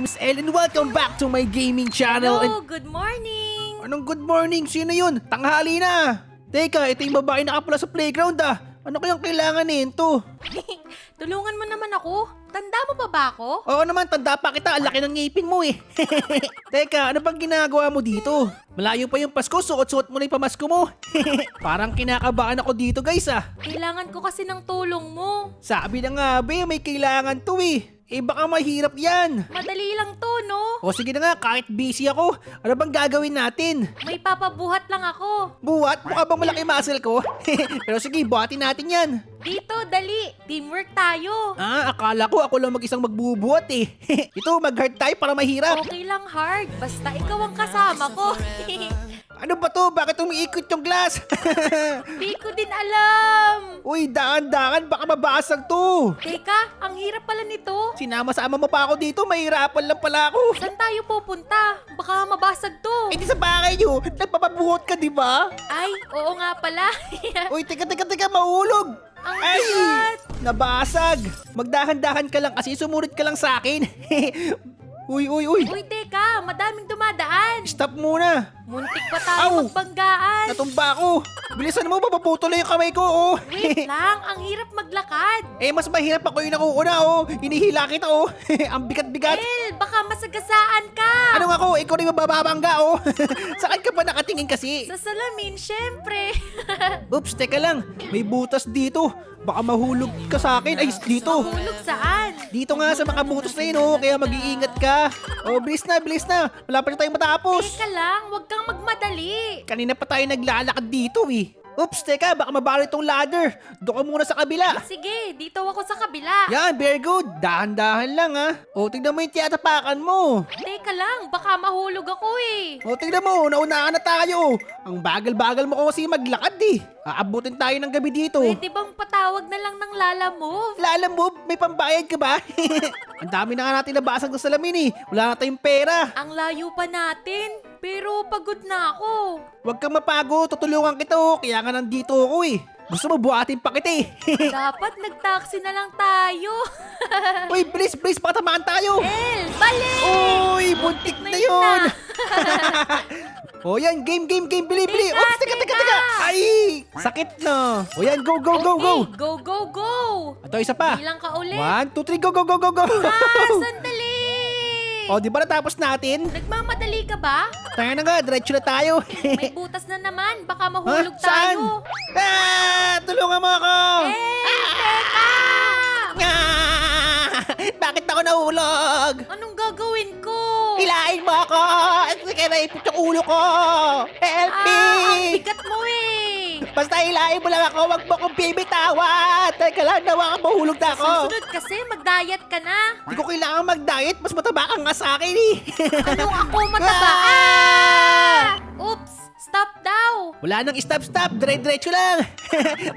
name is El and welcome back to my gaming channel. Hello, good morning! Anong good morning? Sino yun? Tanghali na! Teka, ito yung babae nakapula sa playground ah. Ano kayang kailangan nito? Tulungan mo naman ako. Tanda mo pa ba ako? Oo naman, tanda pa kita. Ang laki ng ngipin mo eh. Teka, ano bang ginagawa mo dito? Malayo pa yung Pasko, suot-suot mo na yung pamasko mo. Parang kinakabahan ako dito guys ah. Kailangan ko kasi ng tulong mo. Sabi na nga be, may kailangan to eh. Eh baka mahirap yan. Madali lang to, no? O sige na nga, kahit busy ako, ano bang gagawin natin? May papabuhat lang ako. Buhat? Mukha bang malaki muscle ko? Pero sige, buhatin natin yan. Dito, dali. Teamwork tayo. Ah, akala ko ako lang mag-isang magbubuhat eh. Ito, mag-hard tayo para mahirap. Okay lang hard. Basta ikaw ang kasama ko. Ano ba to? Bakit umiikot yung glass? Di ko din alam. Uy, daan-daan, baka mabasag to. Teka, ang hirap pala nito. Sinama-sama mo pa ako dito, mahirapan lang pala ako. Saan tayo pupunta? Baka mabasag to. Eh di sa bahay nyo, nagpapabuhot ka di ba? Ay, oo nga pala. Uy, teka, mahulog. Ang Ay, bigat. nabasag. Magdahan-dahan ka lang kasi sumunod ka lang sa akin. Uy. Uy, teka, madaming dumadaan. Stop muna. Muntik pa tayo Ow! magbanggaan. Natumba ako. Bilisan mo, mapaputol na yung kamay ko, oh. Wait lang, ang hirap maglakad. Eh, mas mahirap ako yung nakuuna, oh. Hinihila kita, oh. Ang bigat-bigat. El, baka masagasaan ka. Anong ako? Ikaw rin mababangga, oh. Saan ka pa nakatingin kasi? Sa salamin, syempre. Oops, teka lang. May butas dito. Baka mahulog ka sa akin. Ay, dito. Mahulog saan? Dito nga sa mga butas na yun, oh. Kaya mag-iingat ka. Oh, bilis na. Malapit na tayo matapos. Teka lang, wag kang magmadali. Kanina pa tayo naglalakad dito, eh. Oops, teka. Baka mabalo itong ladder. Doon ka muna sa kabila. Sige, dito ako sa kabila. Yan, very good. Dahan-dahan lang, ha. O, tignan mo yung tiyatapakan mo. Teka lang, baka mahulog ako eh. O, tignan mo. Naunahan na tayo. Ang bagal-bagal mo kasi maglakad, eh. Aabutin tayo ng gabi dito. Pwede bang patawag na lang ng Lala Move? Lala mo, may pambayad ka ba? Ang dami na nga natin nabasag ng salamin, eh. Wala na tayong pera. Ang layo pa natin, pero pagod na ako. Huwag kang mapago. Tutulungan kita, oh. Kaya nga nandito ako, eh. Gusto mo buhatin pa kita, eh. Dapat nag-taxi na lang tayo. Uy, please, patamaan tayo. El, balik! Uy, buntik na yun. O yan, game, bili. Teka, Oops, teka. teka. Ay, sakit na. O yan, go. Okay, go. Ito, isa pa. Bilang ka ulit. 1, 2, 3, go. Sandali! O, di ba natapos natin? Nagmamadali ka ba? Tayo na nga, diretso na tayo. May butas na naman. Baka Ha? mahulog Saan? tayo. Tulungan mo ako. Teka! Bakit ako nahulog? Anong gagawin ko? Hilahin mo ako. Sige, naipit yung ulo ko. Help me. Ang bigat mo eh. Basta hilahin mo lang ako, wag mo akong bibitawan. Teka lang, nawa ka mahulog na ako. Susunod kasi mag-diet ka na. Hindi ko kailangan mag-diet, mas mataba ka nga sa akin eh. Ano ako mataba? Oops! Stop daw! Wala nang stop, dire-diretso lang.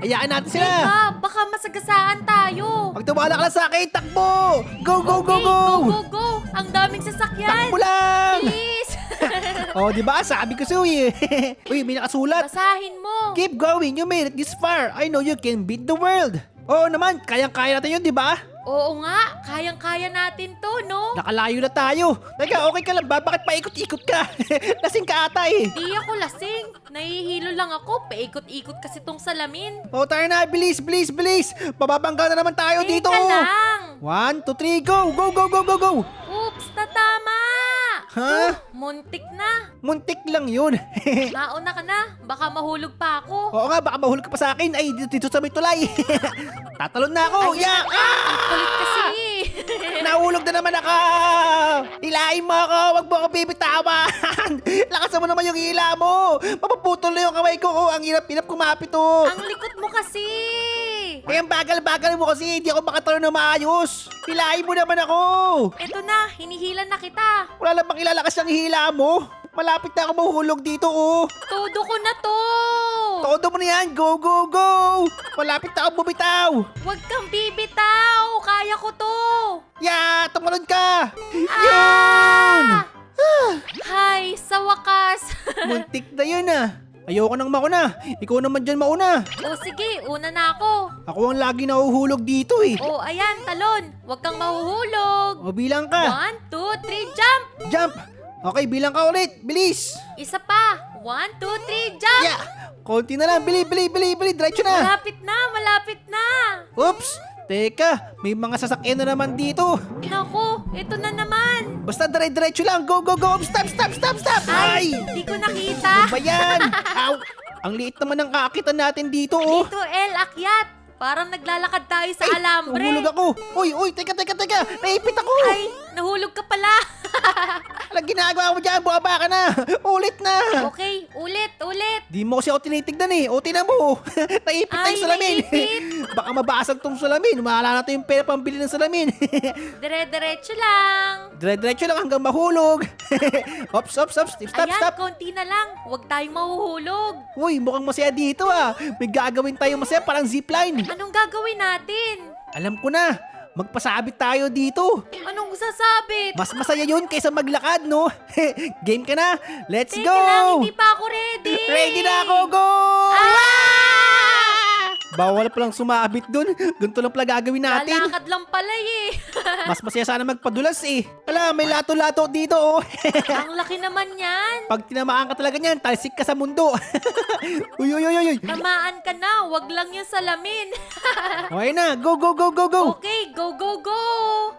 Hayaan natin sila. Teka, baka masagasaan tayo. Pag tumala ka lang sa akin, takbo. Go. Okay, go! Ang daming sasakyan. Takbo lang. Bilis! Oh, di ba? Sabi ko sa'yo eh. Uy, may nakasulat. Basahin mo. Keep going, you made it this far. I know you can beat the world. Oo naman, kayang-kaya natin yun, di ba? Oo nga, kayang-kaya natin to, no? Nakalayo na tayo. Teka, okay ka lang ba? Bakit paikot-ikot ka? Lasing ka ata eh. Di ako lasing. Nahihilo lang ako. Paikot-ikot kasi tong salamin. O, tayo na. Bilis. Bababangga na naman tayo dito. Teka lang. 1, 2, 3, go. Oops, tatama. Ha? Muntik na. Muntik lang yun. Nauna ka na. Baka mahulog pa ako. Oo nga, baka mahulog ka pa sa akin. Ay, dito sa may tulay. Tatalon na ako. Ayun Yeah! na. Ang kulit kasi. Nahulog na naman ako. Hilahin mo ako. Wag mo ako bibitawan. Lakasan mo naman yung hila mo. Mapaputol na yung kamay ko. Oh, ang hirap-hirap kumapit oh. Ang likot mo kasi. Kaya ang bagal-bagal mo kasi hindi ako makatalon na maayos. Hilahin mo naman ako. Eto na, hinihila na kita. Wala lang bang ilalakas ang hila mo? Malapit na ako mahuhulog dito oh. Todo ko na to. Todo mo na yan. Go. Malapit na ako bumitaw. Huwag kang bibitaw. Kaya ko to. Yeah, tumalon ka. Ah! Hay, sa wakas. Muntik na yun ah. Ayoko nang mauna. Ikaw naman dyan mauna. O sige, una na ako. Ako ang lagi nahuhulog dito eh. O ayan, talon. Huwag kang mahuhulog. O bilang ka. 1, 2, 3, jump! Jump. Okay, bilang ka ulit. Bilis. Isa pa. 1, 2, 3, jump! Yeah. Konti na lang. Bili. Diretso na. Malapit na, malapit na. Oops. Teka, may mga sasakyan na naman dito. Naku, ito na naman. Basta diretso lang. Go. Stop. Ay, Ay. di ko Ano nakita. ba yan? Ow. Ang liit naman ng kaakitan natin dito, oh. Dito, El, akyat. Parang naglalakad tayo sa alambre. Nahulog ako. Uy, teka. Naipit ako. Ay, nahulog ka pala. Alang ginagawa mo dyan, buwaba ka na. Ulit na. Okay, ulit. Di mo kasi ako tinitignan eh. O, tinan mo. Naipit na Ay, yung salamin. naipit. Baka mabasag tong salamin. Mahala na to yung pera pambili ng salamin. Dire-diretso lang. Diretso lang hanggang mahulog. Ops. Stop. Ayan, konti na lang. Huwag tayong mahuhulog. Uy, mukhang masaya dito ah. May gagawin tayong masaya, parang zipline. Anong gagawin natin? Alam ko na. Magpasabit tayo dito. Anong sasabit? Mas masaya yun kaysa maglakad, no? Game ka na? Let's Teka go! lang, hindi pa ako ready. Ready na ako, go! Ah! Bawal palang sumabit dun. Ganito lang pala gagawin natin. Lalakad lang pala eh. Mas masaya sana magpadulas eh. Ala, may lato-lato dito oh. Ang laki naman yan. Pag tinamaan ka talaga niyan, talsik ka sa mundo. Uy. Tamaan ka na, wag lang yung salamin. Okay na, go. Okay, go.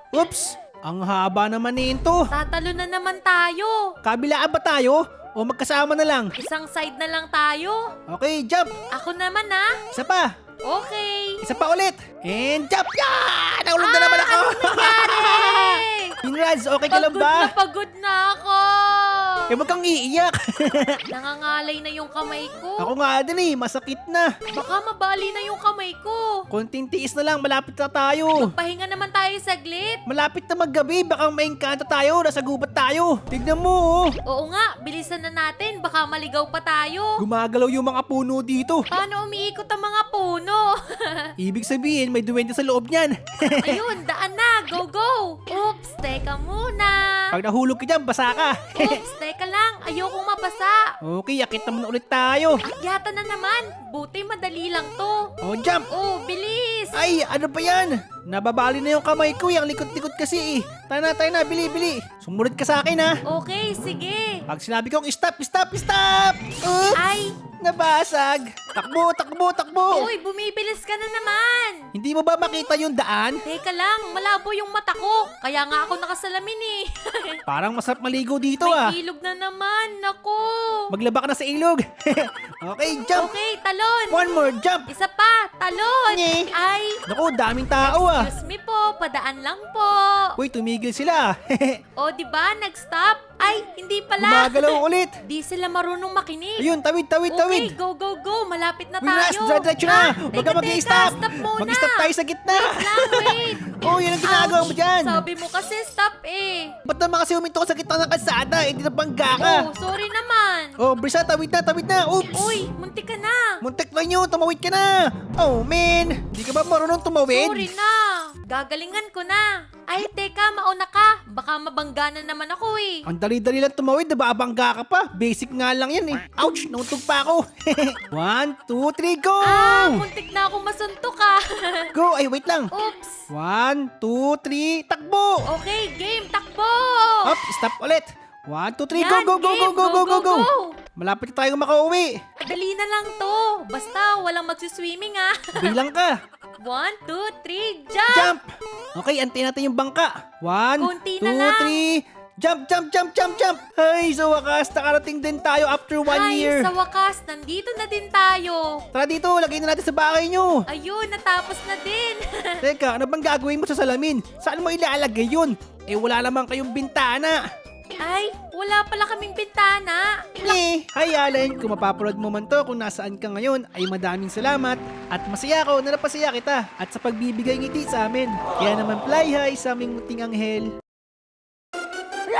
Oops, ang haba naman nito. Tatalo na naman tayo. Kabilaan ba tayo? O magkasama na lang? Isang side na lang tayo. Okay, jump. Ako naman ah. Isa pa. Okay. Isa pa ulit. And jump. Yan! Naulog na naman ako. Anong nangyari? Pinraz, okay ka lang ba? Pagod na ako. Eh, wag kang iiyak. Nangangalay na yung kamay ko. Ako nga din eh, masakit na. Baka mabali na yung kamay ko. Konting tiis na lang, malapit na tayo. Pahinga naman tayo saglit. Malapit na maggabi, baka maingkanto tayo, nasa gubat tayo. Tignan mo oh. Oo nga, bilisan na natin. Baka maligaw pa tayo. Gumagalaw yung mga puno dito. Paano umiikot ang mga puno? Ibig sabihin, may duwende sa loob niyan. Ayun, daan na. Go. Oops, teka muna. Pag nahulog ka dyan, basa ka. Oops, teka lang. Ayokong mabasa. Okay, yakit naman ulit tayo. Akyata na naman. Buti madali lang to. Oh, jump. Oh, bilis. Ay, ano ba yan? Nababali na yung kamay ko, yung likod-likod kasi eh. Tayo na, bili. Sumunod ka sa akin ha. Okay, sige. Pag sinabi kong stop. Oops, Ay, nabasag. Takbo. uy, bumibilis ka na naman. Hindi mo ba makita yung daan? Teka lang, malabo yung mata ko. Kaya nga ako nakasalamin eh. Parang masarap maligo dito ah. May ilog na naman. Nako. Maglaba ka na sa ilog. Okay, jump. Okay, talon. One more jump. Isa pa, talon. Nye. Ay, Naku, daming tao ah. excuse me po, padaan lang po. Uy, tumigil sila. O, di ba? Nag-stop? Ay, hindi pala. Gumagalaw ulit. Di sila marunong makinig. Ayun, tawid. Okay, go. Malapit na Winas, tayo. diretso na. Huwag ka teka, mag-i-stop. stop muna. Mag-stop tayo sa gitna. Wait lang, wait. Oh, yun ang ginagawa mo Ouch. dyan. Sabi mo kasi stop eh. Ba't naman kasi huminto ka sa gitna ng kalsada? Eh, di na bangga ka. Oh, sorry naman. Oh, Brisa, tawid na. Oops. Uy, muntik ka na. Muntik lang yun, tumawid ka na. Oh, man. Di ka ba marunong tumawid? Sorry na. Gagalingan ko na. Ay, teka, mauna ka. Baka mabangga na naman ako eh. Ang dali-dali lang tumawid, nababangga ka pa. Basic nga lang yan eh. Ouch, nauntog pa ako. 1, 2, 3, go! Muntik na akong masuntok ah. Go! Ay, wait lang. Oops. 1, 2, 3, takbo! Okay, game, takbo. Up, stop ulit. 1, 2, 3, Yan, go! game, Go! Malapit na tayo makauwi. Dali na lang to. Basta walang magsiswimming ah. Bilang ka. 1, 2, 3, jump! Jump! Okay, antayin natin yung bangka. 1, Kunti 2, na lang. 3, jump! Ay, sa wakas, nakarating din tayo after 1 Ay, year. sa wakas, nandito na din tayo. Tara dito, lagay na natin sa bahay nyo. Ayun, natapos na din. Teka, ano bang gagawin mo sa salamin? Saan mo ilalagay yun? Eh, wala naman kayong bintana. Ay, wala pala kaming bintana. Hi Allen, kung mapapanood mo man to kung nasaan ka ngayon ay madaming salamat at masaya ako na napasaya kita at sa pagbibigay ngiti sa amin. Kaya naman fly high sa aming munting anghel.